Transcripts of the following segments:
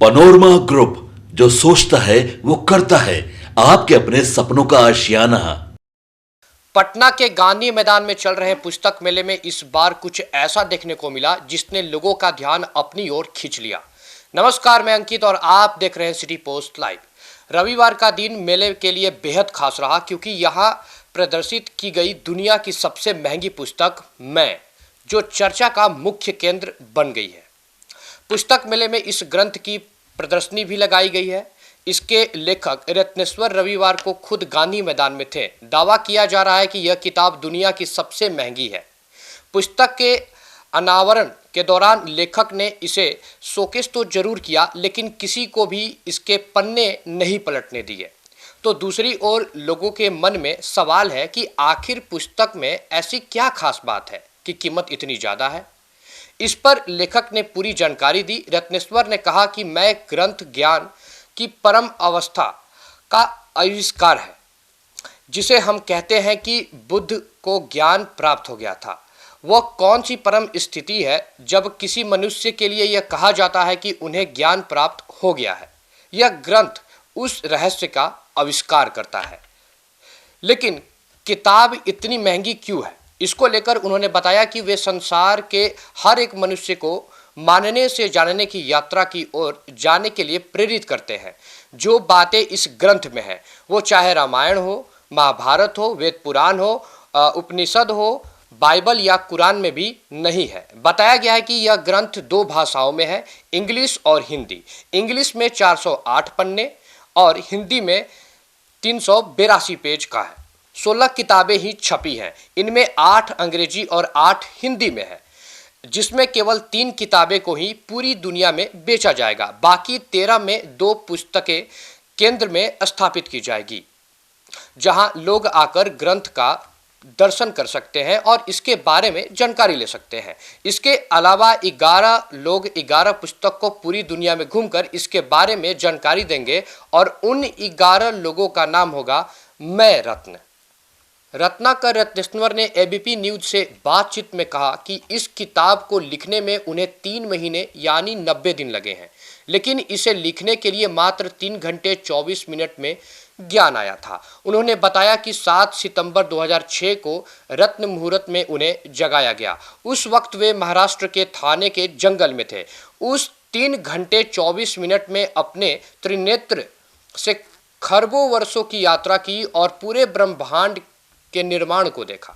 Panorama group, जो सोचता है वो करता है। आपके अपने सपनों का आशियाना। पटना के गांधी मैदान में चल रहे पुस्तक मेले में इस बार कुछ ऐसा देखने को मिला जिसने लोगों का ध्यान अपनी ओर खींच लिया। नमस्कार, मैं अंकित और आप देख रहे हैं सिटी पोस्ट लाइव। रविवार का दिन मेले के लिए बेहद खास रहा क्योंकि यहाँ प्रदर्शित की गई दुनिया की सबसे महंगी पुस्तक मैं, जो चर्चा का मुख्य केंद्र बन गई है। पुस्तक मेले में इस ग्रंथ की प्रदर्शनी भी लगाई गई है। इसके लेखक रत्नेश्वर रविवार को खुद गांधी मैदान में थे। दावा किया जा रहा है कि यह किताब दुनिया की सबसे महंगी है। पुस्तक के अनावरण के दौरान लेखक ने इसे शोकेस तो जरूर किया, लेकिन किसी को भी इसके पन्ने नहीं पलटने दिए। तो दूसरी ओर लोगों के मन में सवाल है कि आखिर पुस्तक में ऐसी क्या खास बात है कि कीमत इतनी ज़्यादा है। इस पर लेखक ने पूरी जानकारी दी। रत्नेश्वर ने कहा कि मैं ग्रंथ ज्ञान की परम अवस्था का आविष्कार है, जिसे हम कहते हैं कि बुद्ध को ज्ञान प्राप्त हो गया था। वह कौन सी परम स्थिति है जब किसी मनुष्य के लिए यह कहा जाता है कि उन्हें ज्ञान प्राप्त हो गया है। यह ग्रंथ उस रहस्य का आविष्कार करता है। लेकिन किताब इतनी महंगी क्यों है, इसको लेकर उन्होंने बताया कि वे संसार के हर एक मनुष्य को मानने से जानने की यात्रा की ओर जाने के लिए प्रेरित करते हैं। जो बातें इस ग्रंथ में है, वो चाहे रामायण हो, महाभारत हो, वेद पुराण हो, उपनिषद हो, बाइबल या कुरान में भी नहीं है। बताया गया है कि यह ग्रंथ 2 भाषाओं में है, इंग्लिश और हिंदी। इंग्लिश में 408 पन्ने और हिंदी में 382 पेज का है। 16 किताबें ही छपी हैं। इनमें 8 अंग्रेजी और 8 हिंदी में है, जिसमें केवल 3 किताबें को ही पूरी दुनिया में बेचा जाएगा। बाकी 13 में 2 पुस्तकें केंद्र में स्थापित की जाएगी, जहां लोग आकर ग्रंथ का दर्शन कर सकते हैं और इसके बारे में जानकारी ले सकते हैं। इसके अलावा 11 लोग 11 पुस्तक को पूरी दुनिया में घूमकर इसके बारे में जानकारी देंगे और उन 11 लोगों का नाम होगा मैं रत्न। रत्नाकर रत्नेश्वर ने एबीपी न्यूज से बातचीत में कहा कि इस किताब को लिखने में उन्हें 3 महीने यानी 90 दिन लगे हैं, लेकिन इसे लिखने के लिए मात्र 3 घंटे 24 मिनट में ज्ञान आया था। उन्होंने बताया कि 7 सितंबर 2006 को रत्न मुहूर्त में उन्हें जगाया गया। उस वक्त वे महाराष्ट्र के थाने के जंगल में थे। उस 3 घंटे 24 मिनट में अपने त्रिनेत्र से खरबों वर्षों की यात्रा की और पूरे ब्रह्मांड के निर्माण को देखा,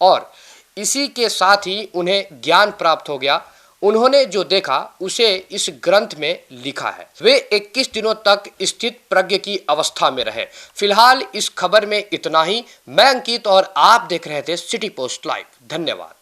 और इसी के साथ ही उन्हें ज्ञान प्राप्त हो गया। उन्होंने जो देखा उसे इस ग्रंथ में लिखा है। वे 21 दिनों तक स्थित प्रज्ञ की अवस्था में रहे। फिलहाल इस खबर में इतना ही। मैं अंकित और आप देख रहे थे सिटी पोस्ट लाइव। धन्यवाद।